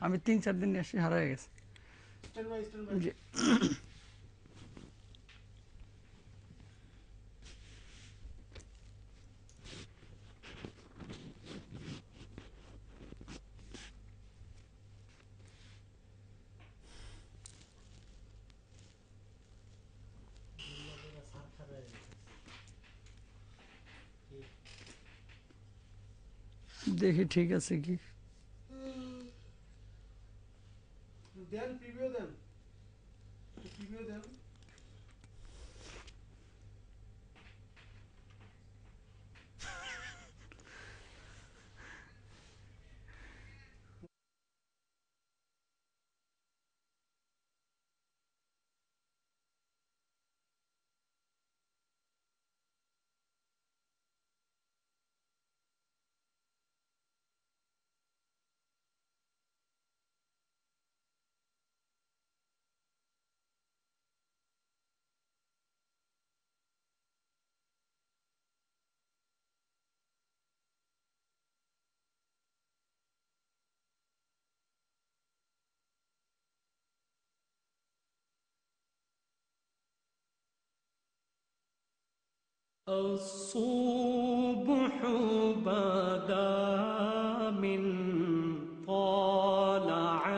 আমি ৩-৪ দিন এসে হারিয়ে গেছে। জি। দেখি ঠিক আছে কি। দেন প্রিভিউ দেন, প্রিভিউ দেন। الصبح بدا من طلعته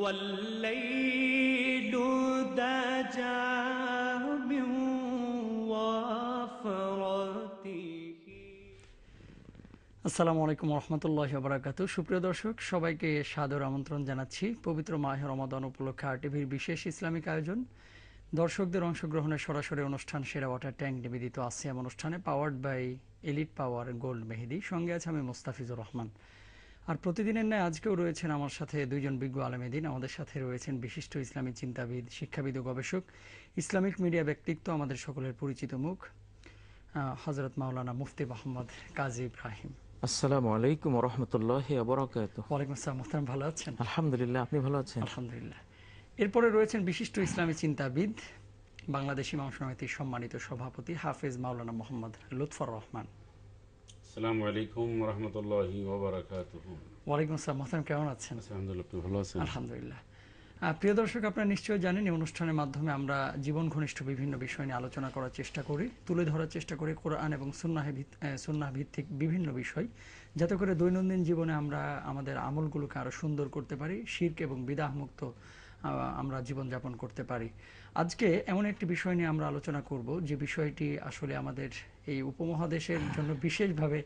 والليل دجى من وفرته। আসসালামু আলাইকুম রহমতুল্লাহি ওয়া বারাকাতুহু। সুপ্রিয় দর্শক, সবাইকে সাদর আমন্ত্রণ জানাচ্ছি পবিত্র মাহে রমাদান উপলক্ষে আরটিভির বিশেষ ইসলামিক আয়োজন দর্শকদের অংশগ্রহণের সরাসরি অনুষ্ঠান সেরা ওয়াটার ট্যাঙ্ক নিবেদিত আসিয়াম অনুষ্ঠানে powered by Elite Power Gold মেহেদি। সঙ্গে আছে আমি মোস্তাফিজুর রহমান। আর প্রতিদিনের ন্যায় আজকেও রয়েছেন আমার সাথে দুইজন বিজ্ঞ আলেমেদিন। আমাদের সাথে রয়েছেন বিশিষ্ট ইসলামী চিন্তাবিদ, শিক্ষাবিদ ও গবেষক, ইসলামিক মিডিয়া ব্যক্তিত্ব, আমাদের সকলের পরিচিত মুখ, হযরত মাওলানা মুফতি মোহাম্মদ কাজী ইব্রাহিম। আসসালামু আলাইকুম ওয়া রাহমাতুল্লাহি ওয়া বারাকাতুহু। ওয়ালাইকুম আসসালাম। মোহতারাম, ভালো আছেন? আলহামদুলিল্লাহ, আপনি ভালো আছেন? আলহামদুলিল্লাহ। এরপরে রয়েছেন বিশিষ্ট ইসলামী চিন্তাবিদ, বাংলাদেশ ইমাম সমিতির সম্মানিত সভাপতি হাফেজ মাওলানা মোহাম্মদ লুৎফর রহমান। আসসালামু আলাইকুম ওয়া রাহমাতুল্লাহি ওয়া বারাকাতুহু। ওয়ালাইকুম আসসালাম। মোহতারাম, কেমন আছেন? আলহামদুলিল্লাহ, আপনি ভালো আছেন? আলহামদুলিল্লাহ। প্রিয় দর্শক, আপনারা নিশ্চয়ই জানেন এই অনুষ্ঠানের মাধ্যমে আমরা জীবন ঘনিষ্ঠ বিভিন্ন বিষয় নিয়ে আলোচনা করার চেষ্টা করি, তুলে ধরার চেষ্টা করি কোরআন এবং সুন্নাহ ভিত্তিক বিভিন্ন বিষয়, যাতে করে দৈনন্দিন জীবনে আমরা আমাদের আমলগুলোকে আরও সুন্দর করতে পারি, শিরক এবং বিদআহ মুক্ত আমরা জীবনযাপন করতে পারি। আজকে এমন একটি বিষয় নিয়ে আমরা আলোচনা করব যে বিষয়টি আসলে আমাদের এই উপমহাদেশের জন্য বিশেষভাবে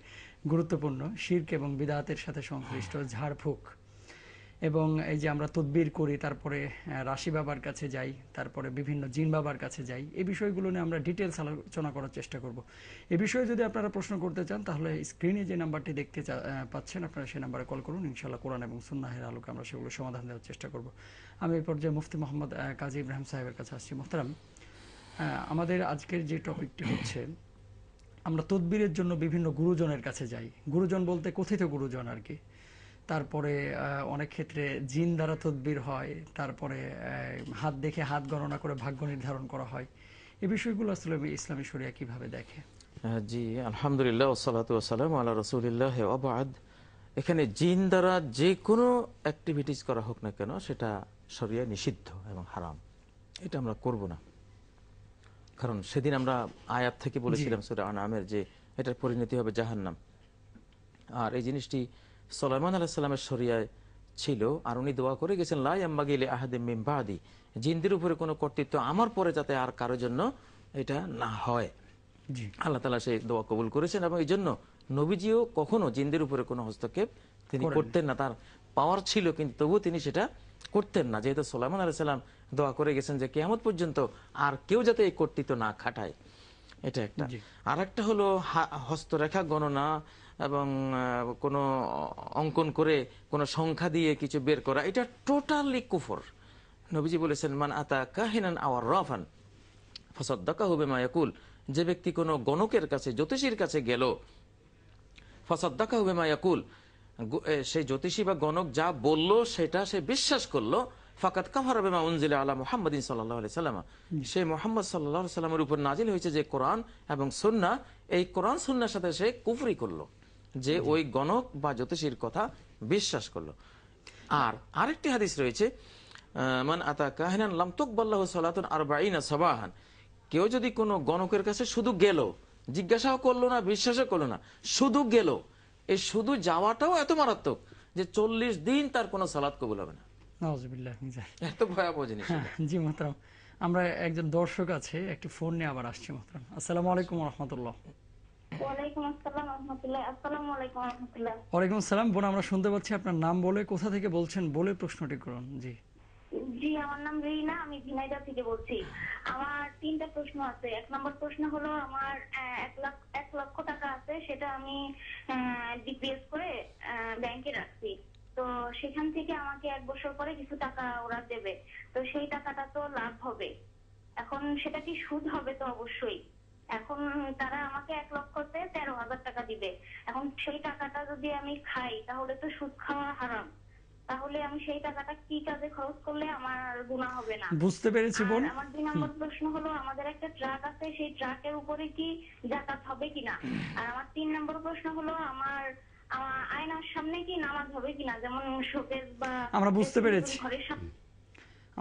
গুরুত্বপূর্ণ। শিরক এবং বিদআতের সাথে সংশ্লিষ্ট ঝাড়ফুঁক, এবং এই যে আমরা তদবির করি, তারপরে রাশি বাবার কাছে যাই, তারপরে বিভিন্ন জিন বাবার কাছে যাই, এই বিষয়গুলো নিয়ে আমরা ডিটেলস আলোচনা করার চেষ্টা করব। এ বিষয়ে যদি আপনারা প্রশ্ন করতে চান তাহলে স্ক্রিনে যে নাম্বারটি দেখতে পাচ্ছেন আপনারা সেই নাম্বারে কল করুন। ইনশাআল্লাহ কোরআন এবং সুন্নাহের আলোকে আমরা সেগুলো সমাধান দেওয়ার চেষ্টা করব। আমি এই পর্যায়ে মুফতি মোহাম্মদ কাজী ইব্রাহিম সাহেবের কাছে আসছি। মোহতারাম, আমাদের আজকের যে টপিকটি হচ্ছে, আমরা তদবিরের জন্য বিভিন্ন গুরুজনের কাছে যাই। গুরুজন বলতে কথিত গুরুজন আর কি। তারপরে অনেক ক্ষেত্রে জিন দ্বারা তদবির হয়, তারপরে হাত দেখে হাত গণনা করে ভাগ্য নির্ধারণ করা হয়। এই বিষয়গুলো আসলে ইসলামী শরিয়া কিভাবে দেখে? জি, আলহামদুলিল্লাহ, ওয়াসসালাতু ওয়াসসালামু আলা রাসূলিল্লাহ ওয়া বা'দ। এখানে জিন দ্বারা যে কোনো অ্যাক্টিভিটিস করা হোক না কেন সেটা শরিয়ায় নিষিদ্ধ এবং হারাম। এটা আমরা করব না, কারণ সেদিন আমরা আয়াত থেকে বলেছিলাম সূরা আনআমের যে এটার পরিণতি হবে জাহান্নাম। আর এই জিনিসটি সুলাইমান আলাইহিস সালামের শরিয়ায় ছিল, আর উনি দোয়া করে গেছেন লা ইয়ামবাগি লি আহাদিম মিন বাদি, জিনদের উপরে কোনো কর্তৃত্ব আমার পরে যাতে আর কারোর জন্য এটা না হয়। আল্লাহ তাআলা সেই দোয়া কবুল করেছেন, এবং এই জন্য নবীজিও কখনো জিনদের উপরে কোনো হস্তক্ষেপ তিনি করতেন না। তার পাওয়ার ছিল কিন্তু তবুও তিনি সেটা করতেন না, যেহেতু সুলাইমান আলাইহিস সালাম দোয়া করে গেছেন যে কিয়ামত পর্যন্ত আর কেউ যাতে এই কর্তৃত্ব না খাটায়। এটা একটা। আর একটা হলো হস্তরেখা গণনা এবং কোনো অঙ্কন করে কোনো সংখ্যা দিয়ে কিছু বের করা, এটা টোটালি কুফর। নবীজি বলেছেন মান আতা কাহিনান আও রাফান ফাসাদ্দাকাহু বিমা ইয়াকুল, যে ব্যক্তি কোনো গণকের কাছে, জ্যোতিষীর কাছে গেল, ফাসাদ্দাকাহু বিমা ইয়াকুল, সেই জ্যোতিষী বা গণক যা বলল সেটা সে বিশ্বাস করলো, ফাকাত কাফারা বিমা উনজিলা আলা মুহাম্মাদিন সাল্লাল্লাহু আলাইহি সাল্লাম, সে মুহাম্মদ সাল্লাল্লাহু আলাইহি সাল্লামের উপর নাজিল হয়েছে যে কোরআন এবং সুন্নাহ, এই কোরআন সুন্নাহর সাথে সে কুফরি করলো। যে ওই গণক বা জ্যোতিষীর কথা বিশ্বাস করলো। আর আরেকটি হাদিস রয়েছে, মান আতা কাহিনান লাম তুকবাল্লাহু সালাতুন আরবাঈনা সাবাহান, কেউ যদি কোনো গণকের কাছে শুধু গেল, জিজ্ঞাসাও করলো না, বিশ্বাসও করলো না, শুধু গেল, এই শুধু যাওয়াটাও এত মারাত্মক যে 40 দিন তার কোনো সালাত কবুল হবে না। নাউজুবিল্লাহ মিন যালিক। এত ভয়াবহ জিনিস। হ্যাঁ, জি মোহতারাম, আমরা একজন দর্শক আছে, একটি ফোন নিয়ে আবার আসছি মোহতারাম। আসসালামু আলাইকুম রহমতুল্লাহ। ওয়ালাইকুম আসসালাম রাহমাতুল্লাহ। আসসালামু আলাইকুম রাহমাতুল্লাহ। ওয়ালাইকুম আসসালাম। বোন, আমরা শুনতে পাচ্ছি, আপনার নাম বলে, কোথা থেকে বলছেন বলে প্রশ্নটি করুন। জি জি, আমার নাম রিনা, আমি ঝিনাইদহ থেকে বলছি। আমার 3টা প্রশ্ন আছে। 1 নম্বর প্রশ্ন হলো, আমার 1 লক্ষ টাকা আছে, সেটা আমি ডিপিএস করে ব্যাংকে রাখছি। তো সেখান থেকে আমাকে 1 বছর পরে কিছু টাকা ওরা দেবে। তো সেই টাকাটা তো লাভ হবে। এখন সেটা কি সুদ হবে? তো অবশ্যই। এখন তারা আমাকে 1 লক্ষতে 13,000 টাকা দিবে। এখন সেই টাকাটা যদি আমি খাই তাহলে তো সুদ খাওয়া হারাম। তাহলে আমি সেই টাকাটা কি কাজে খরচ করলে আমার গুনাহ হবে না? বুঝতে পেরেছি বোন। আর আমার 2 নম্বর প্রশ্ন হলো, আমাদের একটা ট্রাক আছে, সেই ট্রাকের উপরে কি যাতায়াত হবে কিনা? আর আমার 3 নম্বর প্রশ্ন হলো, আমার আয়নার সামনে কি নামাজ হবে কিনা? যেমন শোকেস বা আমরা বুঝতে পেরেছি। ঘরের সামনে।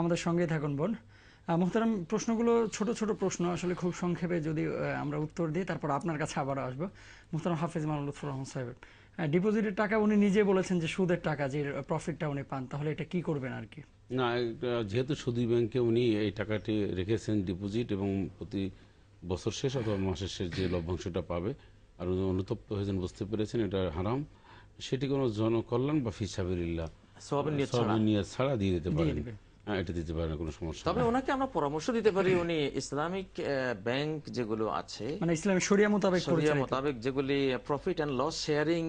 আমাদের সঙ্গে থাকুন বোন। মোহতারাম, প্রশ্নগুলো ছোট ছোট প্রশ্ন, আসলে খুব সংক্ষেপে যদি আমরা উত্তর দিই, তারপর আপনার কাছে আবার আসবো। মোহতারাম হাফেজ মাওলানা লুৎফর রহমান সাহেব, ডিপোজিটের টাকা উনি নিজে বলেছেন যে সুদের টাকা, যে প্রফিটটা উনি পান, তাহলে এটা কি করবেন আর কি? না, যেহেতু সুদী ব্যাংকে উনি এই টাকাটি রেখেছেন ডিপোজিট, এবং প্রতি বছর শেষ অথবা মাসের শেষ যে লভ্যাংশটা পাবে, আর উনি অনুতপ্ত হয়েছেন, বুঝতে পেরেছেন এটা হারাম, সেটি কোনো জনকল্যাণ বা ফিসাবিলিল্লাহ সওয়াবের নিয়ত ছাড়া। সওয়াবের নিয়ত ছাড়া দিয়ে দিতে পারেন। দিবেন। হ্যাঁ, এটা দিতে পারেন, কোনো সমস্যা তবে নেই। ওনাকে আমরা পরামর্শ দিতে পারি, উনি ইসলামিক ব্যাংক যেগুলো আছে, মানে ইসলামী শরিয়া মোতাবেক শরিয়া পরিচালিত। মোতাবেক যেগুলি প্রফিট এন্ড লস শেয়ারিং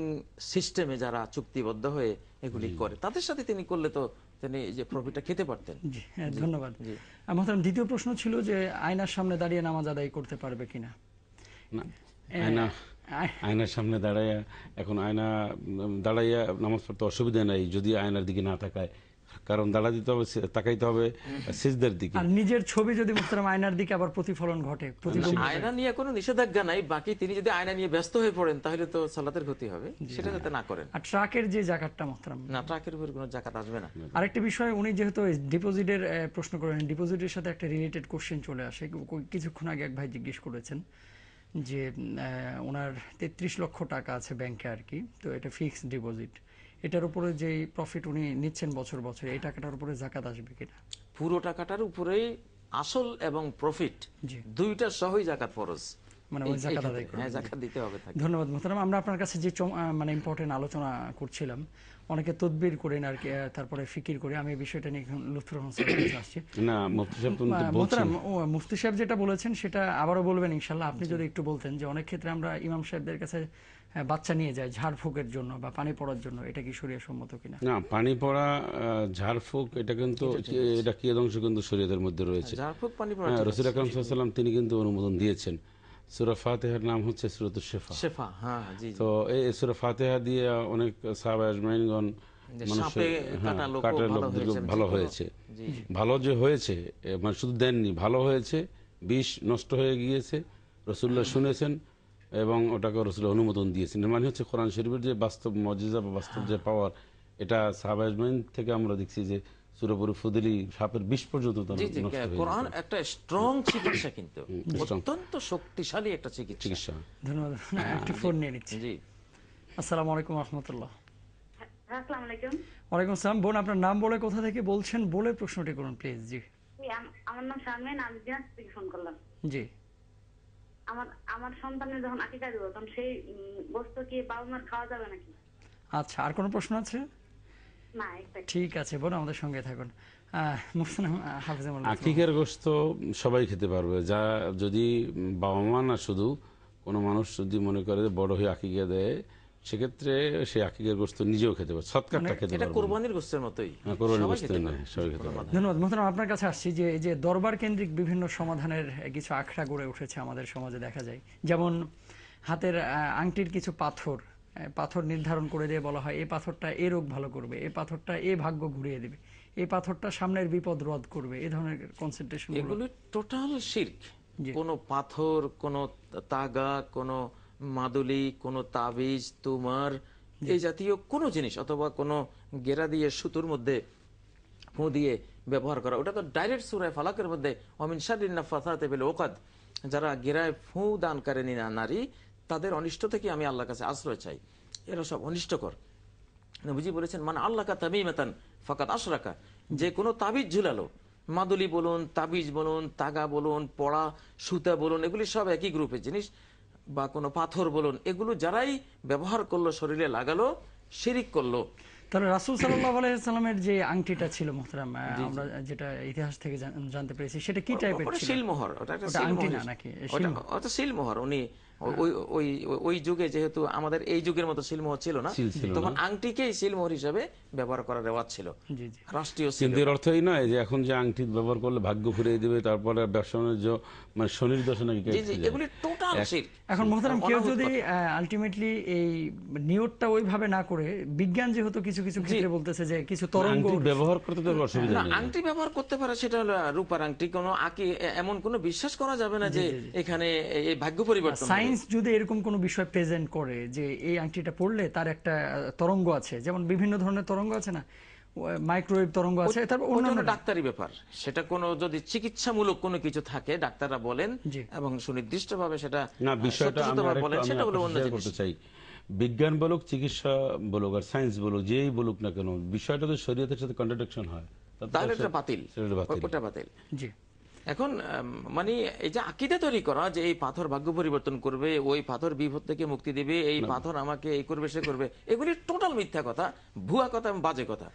সিস্টেমে যারা চুক্তিবদ্ধ হয়ে এগুলি করে, তাদের সাথে তিনি করলে তো তিনি যে প্রফিটটা খেতে পারতেন। জি, হ্যাঁ, ধন্যবাদ। জি। মোহতারাম, দ্বিতীয় প্রশ্ন ছিল যে আয়নার সামনে দাঁড়িয়ে নামাজ আদায় করতে পারবে কিনা? না, আয়নার সামনে দাঁড়াইয়া, এখন আয়না দাঁড়াইয়া নামাজ পড়তে অসুবিধা নাই যদি আয়নার দিকে না তাকায়, কারণ দাঁড়া দিতে হবে, তাকাইতে হবে সিজদার দিকে। আর নিজের ছবি যদি মোহতারাম আয়নার দিকে আবার প্রতিফলন ঘটে, প্রতিবিম্ব আয়না নিয়ে কোনো নিষেধাজ্ঞা নাই, বাকি তিনি যদি আয়না নিয়ে ব্যস্ত হয়ে পড়েন তাহলে তো সালাতের ক্ষতি হবে, সেটা যাতে না করেন। আর ট্রাকের যে জাকাতটা মোহতারাম, না, ট্রাকের উপর কোনো জাকাত আসবে না। আরেকটি বিষয়, উনি যেহেতু ডিপোজিটের প্রশ্ন করেন, ডিপোজিটের সাথে একটা রিলেটেড কোশ্চেন চলে আসে। কিছুক্ষণ আগে এক ভাই জিজ্ঞেস করেছেন যে ওনার 33 লক্ষ টাকা আছে ব্যাংকে আর কি, তো এটা ফিক্সড ডিপোজিট, এটার উপরে যে প্রফিট উনি নিচ্ছেন বছর বছর, এই টাকাটার উপরে জাকাত আসবে কিনা? পুরো টাকাটার উপরেই আসল এবং প্রফিট জি। দুইটা সহই জাকাত ফরজ, মানে ওই জাকাত আদায় করবে। হ্যাঁ, জাকাত দিতে হবে তাকে। ধন্যবাদ মোহতারাম। আমরা আপনার কাছে যে মানে ইম্পর্টেন্ট আলোচনা করছিলাম, অনেকে তদবির করেন আর কি, তারপরে ফিকির করে, আমি এই বিষয়টা নিয়ে এখন লুৎফর রহমান সাহেবের কাছে আসছি। না, মুফতি সাহেব তো বলছেন। মোহতারাম, মুফতি সাহেব যেটা বলেছেন সেটা আবারও বলবেন ইনশাল্লাহ। আপনি যদি একটু বলতেন যে অনেক ক্ষেত্রে আমরা ইমাম সাহেবদের কাছে বাচ্চা নিয়ে যাই ঝাড়ফুঁকের জন্য বা পানি পড়ার জন্য, এটা কি শরীয়ত সম্মত কিনা? না, পানি পড়া, ঝাড়ফুঁক, এটা কিন্তু এটা কি অংশ কিন্তু শরীয়তের মধ্যে রয়েছে। ঝাড়ফুঁক পানি পড়া হ্যাঁ, ঠিক আছে। রাসূল আকরাম সাল্লাল্লাহু আলাইহি ওয়াসাল্লাম তিনি কিন্তু অনুমোদন দিয়েছেন। সূরা ফাতিহার নাম হচ্ছে সূরাতুশ শিফা। শেফা, হ্যাঁ, জি, জি। তো এই সূরা ফাতিহা দিয়ে অনেক সাহাবা আজমাইনগণ যে মানুষের সাপে কাটা লোকও কাটা ভালো লোকদের হয়েছে, ভালো যে কোনো- হয়েছে। জি, জি। ভালো যে হয়েছে, মানে শুধু দেননি, ভালো হয়েছে, বিষ নষ্ট হয়ে গিয়েছে, রাসূলুল্লাহ শুনেছেন এবং ওটাকে রাসূল অনুমোদন দিয়েছেন। এর মানে হচ্ছে কোরআন শরীফের যে বাস্তব মুজিজা বা বাস্তব যে পাওয়ার, এটা সাহাবা আজমাইন থেকে আমরা দেখছি যে সূরা ফুদিলি সাপের বিষ পর্যন্ত তারা জি, জি, নষ্ট হয়ে কোরআন যেত। একটা স্ট্রং চিকিৎসা, কিন্তু strong। অত্যন্ত শক্তিশালী একটা চিকিৎসা। চিকিৎসা। ধন্যবাদ। একটি ফোন নিয়ে নিচ্ছি। জি। আসসালামু আলাইকুম রহমতুল্লাহ। আসসালামু আলাইকুম। ওয়ালাইকুম আসসালাম। বোন, আপনার নাম বলে, কোথা থেকে বলছেন বলে প্রশ্নটি করুন প্লিজ। জি আমার নাম শারমিন, আমি দিনাজপুর থেকে ফোন করলাম। জি। আমার সন্তানের যখন আকিকা দিব, তখন সেই বস্তু কি বাবা মার খাওয়া যাবে নাকি? আচ্ছা, আর কোনো প্রশ্ন আছে? না, একটাই। ঠিক আছে বোন, আমাদের সঙ্গে থাকুন। মুফতি হাফিজ আকিকের গোশত সবাই খেতে পারবে, যা যদি বাবা মা না, শুধু কোনো মানুষ যদি মনে করে যে বড় হয়ে আকিকা দেয়, সেক্ষেত্রে সেই আকিকের গোশত নিজেও খেতে পারবে, সৎকারটা খেতে এটা পারবে। কোরবানির গোশতের মতোই, কোরবানির সবাই গোশত খেতে না, পারবে। সবাই খেতে পারবে। ধন্যবাদ মোহতারাম। আপনার কাছে আসছি যে এই যে দরবার কেন্দ্রিক বিভিন্ন সমাধানের কিছু আখড়া গড়ে উঠেছে আমাদের সমাজে, দেখা যায় যেমন হাতের আংটির কিছু পাথর নির্ধারণ করে দিয়ে বলা হয় এই পাথরটা এ রোগ ভালো করবে, এই পাথরটা এ ভাগ্য ঘুরিয়ে দেবে, এই পাথরটা সামনের বিপদ রোধ করবে, এই ধরনের কনসেন্ট্রেশন। এগুলি টোটাল শিরক। জি। কোনো পাথর, কোনো তাগা, কোনো মাদুলি, কোনো তাবিজ, তুমার, এই জাতীয় কোনো জিনিস অথবা কোনো গেরা দিয়ে সুতোর মধ্যে ফু দিয়ে ব্যবহার করা, ওটা তো ডাইরেক্ট সূরা ফালাকের মধ্যে ওমিন শাররিন নাফাসাতি ফিল উকাদ, যারা গেরায় ফু দানকারিনী নারী, তাদের অনিষ্ট থেকে আমি আল্লাহর কাছে আশ্রয় চাই, এরা সব অনিষ্টকর। নবীজি বলেছেন মান আল্লাকা তামিমাতান ফাকাত আশরাকা, যে কোনো তাবিজ ঝুলালো, মাদুলি বলুন, তাবিজ বলুন, তাগা বলুন, পড়া সুতা বলুন, এগুলি সব একই গ্রুপের জিনিস, বা কোনো পাথর বলুন, এগুলো যারাই ব্যবহার করলো, শরীরে লাগালো, শিরিক করলো। তাহলে রাসূল সাল্লাল্লাহু আলাইহি সাল্লামের যে আংটিটা ছিল মোহতারাম, আমরা যেটা ইতিহাস থেকে জানতে পেরেছি, সেটা কি টাইপের ওটা ছিল? শিলমোহর, ওটা একটা ওটা আংটি শিলমোহর, না নাকি? ওটা শিলমোহর। উনি ওই যুগে, যেহেতু আমাদের এই যুগের মতো শিলমোহর ছিল না, ছিল না। তখন আংটিকেই শিলমোহর হিসেবে ব্যবহার করার রেওয়াজ ছিল, জি জি। রাষ্ট্রীয় কিন্তু এর অর্থ এই নয় যে এখন যে আংটি ব্যবহার করলে ভাগ্য ফিরিয়ে দিবে, তারপরে ব্যবসা বাণিজ্য মানে শনির দশা নাকি জি জি, এগুলি টোটাল শিরক। এখন মোহতারাম কেউ যদি আলটিমেটলি এই নিয়তটা ওইভাবে না করে, বিজ্ঞান যেহেতু কিছু কিছু ক্ষেত্রে বলতেছে যে কিছু তরঙ্গ আংটি ব্যবহার করতে তো অসুবিধা না, নেই। আংটি ব্যবহার করতে পারে, সেটা হলো রূপার আংটি, কোনো এমন কোনো বিশ্বাস করা যাবে না যে এখানে এই ভাগ্য পরিবর্তন হবে। সায়েন্স যদি এরকম কোনো বিষয় প্রেজেন্ট করে যে এই আংটিটা পড়লে তার একটা তরঙ্গ আছে, যেমন বিভিন্ন ধরনের তরঙ্গ আছে না, মাইক্রোওয়েভ তরঙ্গ আছে, তারপর ওটা অন্যান্য হলো ডাক্তারি ব্যাপার, সেটা কোনো যদি চিকিৎসামূলক কোনো কিছু থাকে ডাক্তাররা বলেন জি। এবং সুনির্দিষ্টভাবে সেটা না, বিষয়টা আমি সত্যতাভাবে আরেকটু বলেন, সেটা হলো অন্য share জিনিস। করতে চাই। বিজ্ঞান বলুক, চিকিৎসা বলুক, আর সায়েন্স বলুক, যেই বলুক না কেন, বিষয়টা তো শরীয়তের সাথে কন্ট্রাডিকশন হয়, তাহলে এটা বাতিল, সেটা বাতিল। ওটা বাতিল। জি। এখন মানে এই যে আকীদা তৈরি করা যে এই পাথর ভাগ্য পরিবর্তন করবে, ওই পাথর বিপদ থেকে মুক্তি দিবে, এই পাথর আমাকে এই করবে সে করবে, এগুলি টোটাল মিথ্যা কথা, ভুয়া কথা এবং বাজে কথা।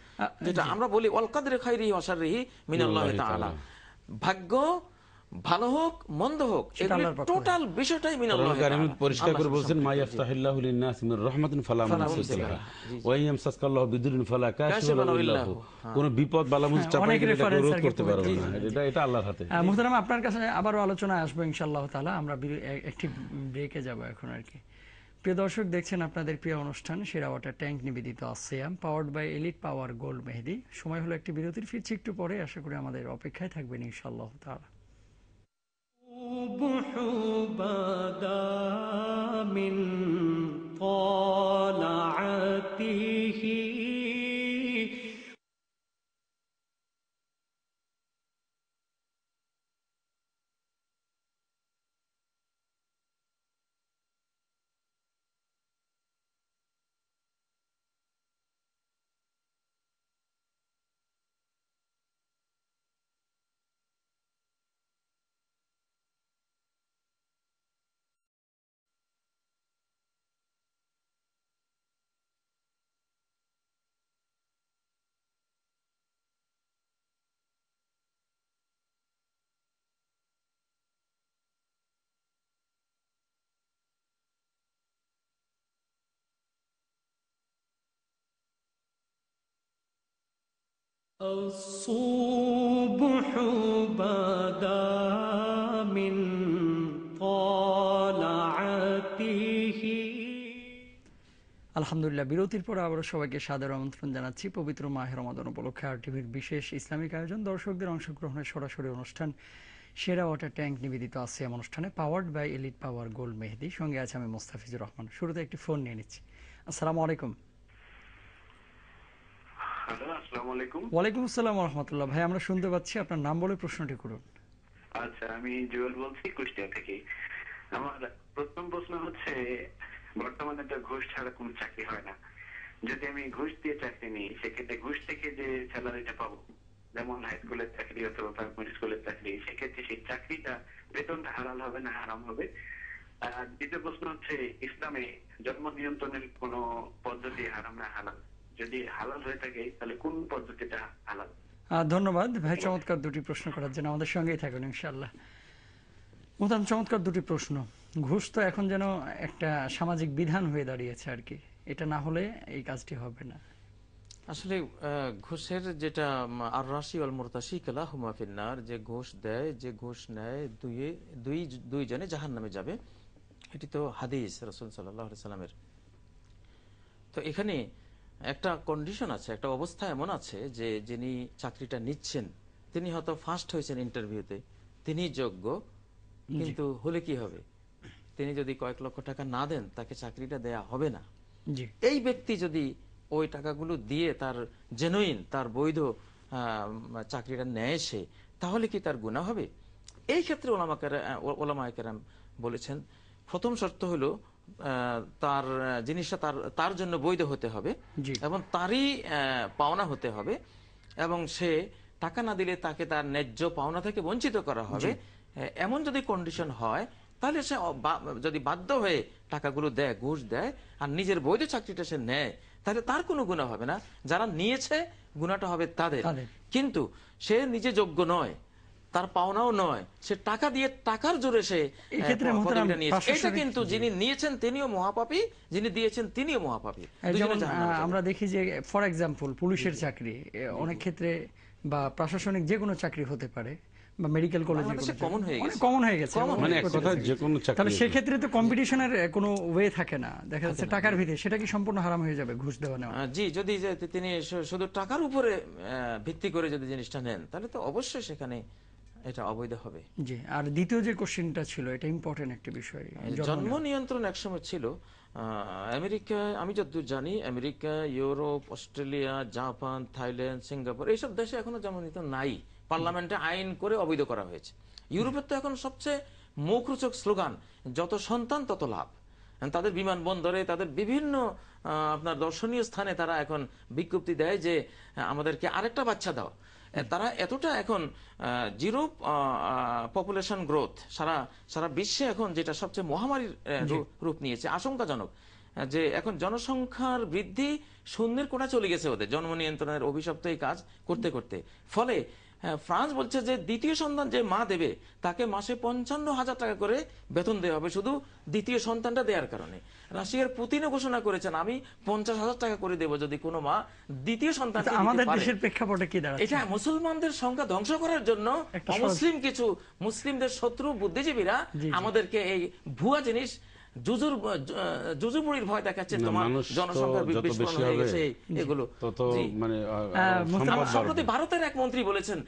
যেটা আমরা বলি ওয়াল কাদরি খাইরিহি ওয়া শাররিহি মিনাল্লাহি তাআলা, ভাগ্য ভালো হোক মন্দ হোক, এগুলি টোটাল বিষয়টাই মিনাল্লাহি কোরআন কারীমে তাআলা। পরিষ্কার করে বলেছেন মা ইয়াফতাহিল্লাহু লিন-নাস মিন রাহমাতিন ফালা মুমসিকা লাহা ওয়া ইয়ামসাসকাল্লাহু বিদুররিন ফালা কাশিফা লাহু ইল্লা হু। কোন বিপদ বালা মুসিবত চাপাই দিলে তাকে রোধ করতে পারবে না, এটা আল্লাহর হাতে। মুহতারাম, আপনার কাছে আবারও আলোচনায় আসবো ইনশাআল্লাহ তাআলা। আমরা একটি ব্রেকে যাব এখন আর কি। প্রিয় দর্শক, দেখছেন আপনাদের প্রিয় অনুষ্ঠান সেরা ওয়াটার ট্যাঙ্ক নিবেদিত আসিয়াম, powered by Elite Power Gold মেহেদি। সময় হলো একটি বিরতির, ফিরছি একটু পরে, আশা করি আমাদের অপেক্ষায় থাকবেন ইনশাআল্লাহ তাআলা। بدا من طلعته الصبح بدا من طلعته। আলহামদুলিল্লাহ, বিরতির পর আবারও সবাইকে সাদর আমন্ত্রণ জানাচ্ছি পবিত্র মাহে রমাদান উপলক্ষে আর টিভির বিশেষ ইসলামিক আয়োজন, দর্শকদের অংশগ্রহণের সরাসরি অনুষ্ঠান সেরা ওয়াটার ট্যাঙ্ক নিবেদিত আসিয়াম অনুষ্ঠানে, powered by Elite Power Gold মেহেদি। সঙ্গে আছে আমি মোস্তাফিজুর রহমান। শুরুতে একটি ফোন নিয়ে নিচ্ছি। আসসালামু আলাইকুম। আসসালামু আলাইকুম। ওয়ালাইকুম আসসালাম ওয়া রাহমাতুল্লাহ। ভাই, আমরা শুনতে পাচ্ছি, আপনার নাম বলে প্রশ্নটি করুন। আচ্ছা, আমি জুয়েল বলছি কুষ্টিয়া থেকে। আমার প্রথম প্রশ্ন হচ্ছে, বর্তমানে তো ঘুষ ছাড়া কোনো চাকরি হয় না। যদি আমি ঘুষ দিয়ে চাকরি নিই, সেক্ষেত্রে ঘুষ থেকে যে স্যালারিটা পাবো, যেমন হাই স্কুলের চাকরি অথবা প্রাইমারি স্কুলের চাকরি, সেক্ষেত্রে সেই চাকরিটা বেতনটা হালাল হবে না হারাম হবে? আর দ্বিতীয় প্রশ্ন হচ্ছে, ইসলামে জন্ম নিয়ন্ত্রণের কোন পদ্ধতি হারাম না হালাল? যদি হালাল হয়ে থাকে তাহলে কোন পদ্ধতিটা হালাল? ধন্যবাদ ভাই, চমৎকার দুটি প্রশ্ন করার জন্য। আমাদের সঙ্গেই থাকুন ইনশাআল্লাহ। মোহতারাম, চমৎকার দুটি প্রশ্ন। ঘুষ তো এখন যেন একটা সামাজিক বিধান হয়ে দাঁড়িয়েছে আর কি, এটা না হলে এই কাজটি হবে না। আসলে ঘুষের যেটা আর রাশি আল মুরতাশি কালা হুমা ফিন্নার, যে ঘুষ দেয়, যে ঘুষ নেয়, দুইজনে জাহান্নামে যাবে, এটি তো হাদিস রাসূল সাল্লাল্লাহু আলাইহি সাল্লামের। তো এখানে একটা কন্ডিশন আছে, একটা অবস্থা এমন আছে যে যিনি চাকরিটা নিচ্ছেন তিনি হয়তো ফার্স্ট হয়েছেন ইন্টারভিউতে, তিনি যোগ্য, কিন্তু হলে কি হবে, তিনি যদি কয়েক লক্ষ টাকা না দেন তাকে চাকরিটা দেয়া হবে না। জি এই ব্যক্তি যদি ওই টাকাগুলো দিয়ে তার জেনুইন, তার বৈধ চাকরিটা নেয় সে, তাহলে কি তার গুনাহ হবে? এই ক্ষেত্রে ওলামায়ে কেরাম বলেছেন প্রথম শর্ত হলো তার জিনিসটা তার জন্য বৈধ হতে হবে জি এবং তারই পাওনা হতে হবে, এবং সে টাকা না দিলে তাকে তার ন্যায্য পাওনা থেকে বঞ্চিত করা হবে। এমন যদি কন্ডিশন হয় তাহলে সে যদি বাধ্য হয়ে টাকাগুলো দেয়, ঘুষ দেয়, আর নিজের বৈধ চাকরিটা সে নেয়, তাহলে তার কোনো গুনাহ হবে না। যারা নিয়েছে গুনাহটা হবে তাদের। কিন্তু সে নিজে যোগ্য নয়, তার পাওনাও নয়, সে টাকা দিয়ে টাকার জোরে সে পদবিটা নিয়েছে, এটা কিন্তু যিনি নিয়েছেন তিনিও মহাপাপী, যিনি দিয়েছেন তিনিও মহাপাপী। যেমন আমরা দেখি যে ফর এক্সাম্পল পুলিশের চাকরি অনেক ক্ষেত্রে বা প্রশাসনিক যে কোনো চাকরি হতে পারে, বা মেডিকেল কলেজে কমন হয়ে গেছে, মানে এক কথায় যে কোনো চাকরি। তাহলে সেক্ষেত্রে তো কম্পিটিশনের কোনো ওয়ে থাকে না, দেখা যাচ্ছে টাকার ভিত্তিতে সেটা কি সম্পূর্ণ হারাম হয়ে যাবে ঘুষ দেওয়া নেওয়া? জি, যদি তিনি শুধু টাকার উপরে ভিত্তি করে যদি জিনিসটা নেন তাহলে তো অবশ্যই সেখানে এটা অবৈধ হবে। জি, আর দ্বিতীয় যে কোশ্চেনটা ছিল এটা ইম্পর্টেন্ট একটা বিষয়, জন্ম নিয়ন্ত্রণ একসময় ছিল আমেরিকা, আমি যতদূর জানি America, Europe, Australia, Japan, Thailand, Singapore এইসব দেশে এখনো জন্ম নিয়ন্ত্রণ নাই, পার্লামেন্টে আইন করে অবৈধ করা হয়েছে। ইউরোপের তো এখন সবচেয়ে মুখরোচক স্লোগান যত সন্তান তত লাভ। তাদের বিমানবন্দরে, তাদের বিভিন্ন আপনার দর্শনীয় স্থানে তারা এখন বিজ্ঞপ্তি দেয় যে আমাদেরকে আরেকটা বাচ্চা দাও। তারা এতটা এখন জিরো পপুলেশন গ্রোথ সারা বিশ্বে এখন যেটা সবচেয়ে মহামারীর রূপ নিয়েছে, আশঙ্কাজনক যে এখন জনসংখ্যার বৃদ্ধি শূন্যের কোটা চলে গেছে ওদের, জন্ম নিয়ন্ত্রণের অভিশপ্ত এই কাজ করতে করতে। ফলে ফ্রান্স বলছে যে দ্বিতীয় সন্তান যে মা দেবে তাকে মাসে 55,000 টাকা করে বেতন দেওয়া হবে শুধু দ্বিতীয় সন্তানটা দেওয়ার কারণে। রাশিয়ার পুতিনও ঘোষণা করেছেন আমি 50,000 টাকা করে দেব যদি কোনো মা দ্বিতীয় সন্তান। আমাদের দেশের প্রেক্ষাপটে কি দাঁড়াচ্ছে? এটা মুসলমানদের সংখ্যা ধ্বংস করার জন্য অমুসলিম কিছু মুসলিমদের শত্রু বুদ্ধিজীবীরা আমাদেরকে এই ভুয়া জিনিস জুজুমুড়ির ভয় দেখাচ্ছে, তোমার জনসংখ্যার বিস্ফোরণ হয়ে গেছে এগুলো। মানে সম্প্রতি ভারতের এক মন্ত্রী বলেছেন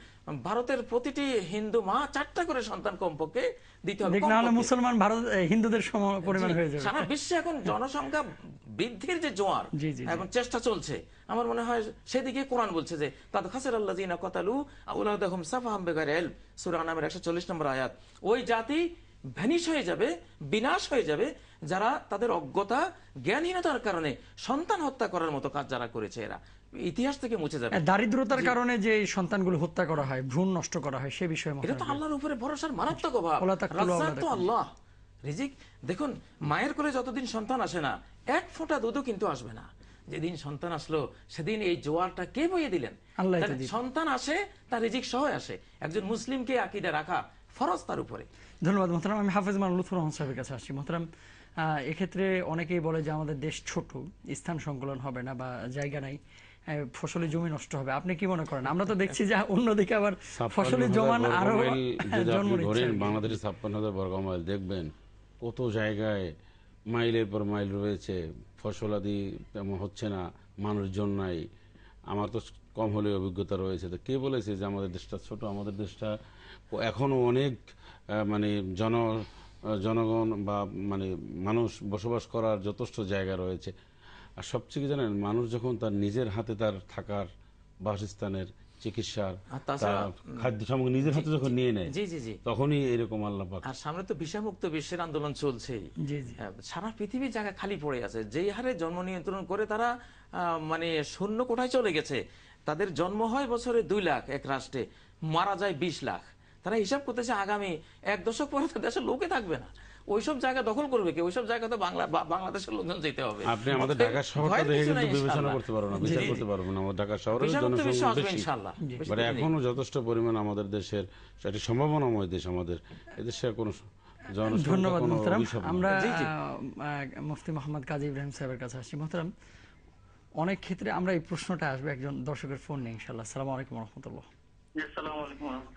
ভারতের প্রতিটি হিন্দু মা 4টা করে সন্তান কমপক্ষে দিতে হবে, নাহলে মুসলমান ভারত হিন্দুদের সম পরিমাণ হয়ে যাবে। সারা বিশ্বে এখন জনসংখ্যা বৃদ্ধির যে জোয়ার এখন চেষ্টা চলছে, আমার মনে হয় সেদিকে কোরআন বলছে যে তাদ খাসির আল্লাযিনা কাতালু আওলাদাহুম সাফাহাম বিগাইরি ইলম, সূরা আনামের 140 নম্বর আয়াত। ওই জাতি ভ্যানিশ হয়ে যাবে, বিনাশ হয়ে যাবে যারা তাদের অজ্ঞতা, জ্ঞানহীনতার কারণে সন্তান হত্যা করার মতো কাজ যারা করেছে, এরা ইতিহাস থেকে মুছে যাবে। দারিদ্রতার কারণে যে সন্তানগুলো হত্যা করা হয়, ভ্রূণ নষ্ট করা হয়, সে বিষয়ে এটা তো আল্লাহর উপরে ভরসার মারাত্মক অভাব। রাজ্জাক তো আল্লাহ, রিজিক দেখুন, মায়ের কোলে যতদিন সন্তান আসে না এক ফোঁটা দুধও কিন্তু আসবে না। যেদিন সন্তান আসলো সেদিন এই জোয়ারটা কে বইয়ে দিলেন? সন্তান আসে তার রিজিক সহ আসে। একজন মুসলিমকে আকীদা রাখা ফরজ তার উপরে। ধন্যবাদ মোহতারাম। আমি হাফেজ মাওলানা লুৎফর রহমান সাহেবের কাছে আসছি। মোহতারাম, এক্ষেত্রে অনেকেই বলে যে আমাদের দেশ ছোট, স্থান সংকুলন হবে না বা জায়গা নাই, ফসলি জমি নষ্ট হবে। আপনি কি মনে করেন? আমরা তো দেখছি যে অন্যদিকে আবার ফসলি জমান আরো জন্ম নিচ্ছে। বাংলাদেশে 56,000 বর্গ মাইল দেখবেন কত জায়গায় মাইলের পর মাইল রয়েছে, ফসলাদি তেমন হচ্ছে না, মানুষজন নাই। আমার তো কম হলে অভিজ্ঞতা রয়েছে। তো কে বলেছে যে আমাদের দেশটা ছোট? আমাদের দেশটা এখনো অনেক মানে জনগণ বা মানে মানুষ বসবাস করার যথেষ্ট জায়গা রয়েছে। আর সবচেয়ে কি জানেন, মানুষ যখন তার নিজের হাতে তার থাকার, বাসস্থানের, চিকিৎসার, খাদ্য সামগ্রী নিজের হাতে যখন নিয়ে নেয়, তখনই এরকম আল্লাহ পাক। আর সামনে তো বিষামুক্ত বিশ্বের আন্দোলন চলছে, সারা পৃথিবীর জায়গা খালি পড়ে আছে। যেই হারে জন্ম নিয়ন্ত্রণ করে তারা মানে শূন্য কোঠায় চলে গেছে। তাদের জন্ম হয় বছরে 2 লাখ এক রাষ্ট্রে, মারা যায় 20 লাখ। তারা হিসাব করতেছে আগামী 1 দশক পরে তো দেশের লোকে থাকবে না। ওইসব জায়গা দখল করবে কে? ওইসব জায়গা তো বাংলাদেশের লোকজন যেতে হবে। আপনি আমাদের ঢাকা শহরটা দেখে কিন্তু বিবেচনা করতে পারবেন না, বিচার করতে পারবেন না। আমাদের ঢাকা শহরের জনসংখ্যা বেশি, মানে এখনো যথেষ্ট পরিমাণ আমাদের দেশের একটি সম্ভাবনাময় দেশ। আমাদের এদেশে কোনো ধন্যবাদ মোহতারাম। আমরা মুফতি মোহাম্মদ কাজী ইব্রাহিম সাহেবের কাছে আসছি। মোহতারাম, অনেক ক্ষেত্রে আমরা এই প্রশ্নটা আসবে একজন দর্শকের ফোন নিয়ে ইনশাআল্লাহ। আসসালামু আলাইকুম ওয়া রাহমাতুল্লাহ।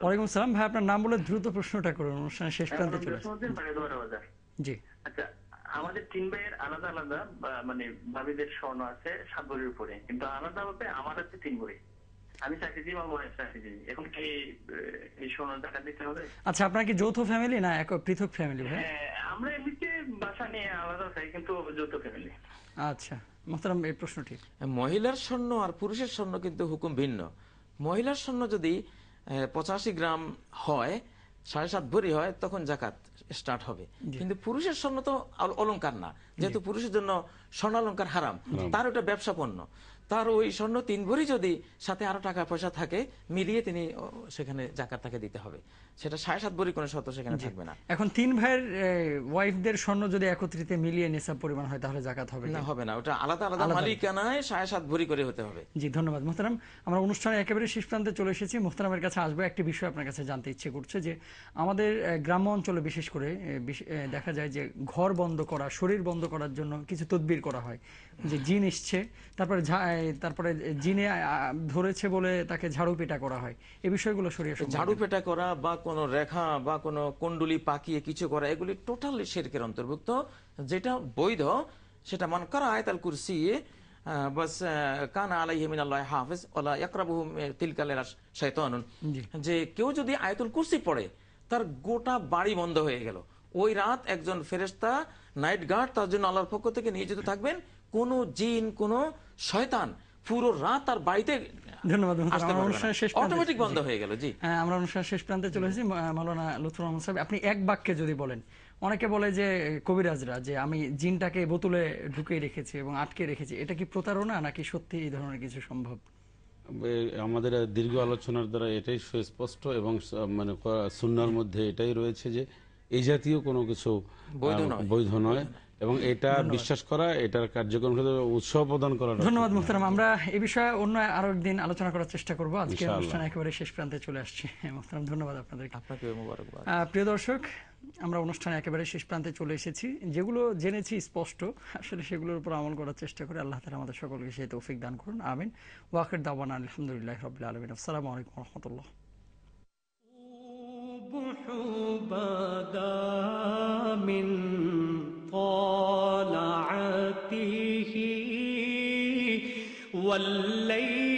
ওয়ালাইকুম আসসালাম। ভাই আপনার নাম বলে দ্রুত প্রশ্নটা করুন, অনুষ্ঠানের শেষ প্রান্তে চলে আসুন। জি, আচ্ছা, আমাদের 3 ভাইয়ের আলাদা আলাদা মানে ভাবিদের স্বর্ণ আছে 7 ভরির উপরে, কিন্তু আলাদা ভাবে আমার আছে 3 ভরি। আমি চাকরিজীবী, আমার ওয়াইফ চাকরিজীবী। এখন কি এই সোনার টাকা দিতে হবে? আচ্ছা, আপনার কি যৌথ ফ্যামিলি না এক পৃথক ফ্যামিলি ভাই? হ্যাঁ, আমরা এমনিতে বাসা নিয়ে আলাদা থাকি, কিন্তু যৌথ ফ্যামিলি। আচ্ছা মোহতারাম, এই প্রশ্নটি। মহিলার স্বর্ণ আর পুরুষের স্বর্ণ কিন্তু হুকুম ভিন্ন। মহিলার স্বর্ণ যদি 85 গ্রাম হয়, 7.5 ভরি হয়, তখন জাকাত স্টার্ট হবে। কিন্তু পুরুষের স্বর্ণ তো অলংকার না, যেহেতু পুরুষের জন্য স্বর্ণালংকার হারাম, তার ওটা ব্যবসা পণ্য। তার ওই স্বর্ণ 3 ভরি যদি সাথে আরো টাকা পয়সা থাকে, মিলিয়ে তিনি সেখানে জাকাত তাকে দিতে হবে। সেটা 7.5 ভরি কোনো শর্ত সেখানে থাকবে না। এখন 3 ভাইয়ের ওয়াইফদের স্বর্ণ যদি একত্রিত মিলিয়ে নিসাব পরিমাণ হয়, তাহলে জাকাত হবে না, হবে না। ওটা আলাদা আলাদা মালিকানায় 7.5 ভরি করে হতে হবে। জি, ধন্যবাদ মোহতারাম। আমরা অনুষ্ঠানে একেবারে শেষ প্রান্তে চলে এসেছি। মোহতারামের কাছে আসবো, একটি বিষয় আপনার কাছে জানতে ইচ্ছে করছে যে আমাদের গ্রাম্য অঞ্চলে বিশেষ করে দেখা যায় যে ঘর বন্ধ করা, শরীর বন্ধ করার জন্য কিছু তদবির করা হয়। যে জিন এসছে, তারপরে জিনে ধরেছে বলে তাকে ঝাড়ু পেটা করা হয়। এই বিষয়গুলো শরীয়ত সম্পর্কে। ঝাড়ু পেটা করা বা কোনো রেখা বা কোনো কুণ্ডলি পাকিয়ে কিছু করা, এগুলি টোটালি শিরকের অন্তর্ভুক্ত। যেটা বৈধ সেটা মান করা আয়াতুল কুরসি বাস কানা আলাইহি মিনাল্লাহি হাফিজ ওয়ালা ইয়াকরাবুহু তিলকাল শাইতানুন, যে কেউ যদি আয়াতুল কুরসি পড়ে তার গোটা বাড়ি বন্ধ হয়ে গেল। ওই রাত একজন ফেরেশতা নাইট গার্ড তার জন্য আল্লাহর পক্ষ থেকে নিয়োজিত থাকবেন। কোন জিন, কোন শয়তান পুরো রাত তার বাড়িতে ধন্যবাদ। অটোমেটিক বন্ধ হয়ে গেল। জি, আমরা অনুষ্ঠানের শেষ প্রান্তে চলে এসেছি। মাওলানা লুৎফর রহমান সাহেব, আপনি এক বাক্যে যদি বলেন, অনেকে বলে যে কবিরাজরা যে আমি জিনটাকে বোতলে ঢুকে রেখেছি এবং আটকে রেখেছি, এটা কি প্রতারণা নাকি সত্যি এই ধরনের কিছু সম্ভব? আমাদের দীর্ঘ আলোচনার দ্বারা এটাই সুস্পষ্ট এবং মানে সুন্নাহর মধ্যে এটাই রয়েছে যে এই জাতীয় কোনো কিছু বৈধ নয়, এবং এটা বিশ্বাস করা, এটার কার্যক্রম উৎসাহ প্রদান করা। ধন্যবাদ মুহতারাম। আমরা এই বিষয়ে অন্য আরো একদিন আলোচনা করার চেষ্টা করব। আজকে অনুষ্ঠান একেবারে শেষ প্রান্তে চলে আসছে। মুহতারাম, ধন্যবাদ আপনাদেরকে। আপনাকে মোবারকবাদ। প্রিয় দর্শক, আমরা অনুষ্ঠানে একেবারে শেষ প্রান্তে চলে এসেছি। যেগুলো জেনেছি স্পষ্ট, আসলে সেগুলোর উপর আমল করার চেষ্টা করে আল্লাহ তাআলা আমাদের সকলকে সেই তৌফিক দান করুন। আমিন। ওয়া আখির দাওয়ানা আলহামদুলিল্লাহি রাব্বিল আলামিন। আসসালামু আলাইকুম ওয়া রাহমাতুল্লাহ। من طالعته والليل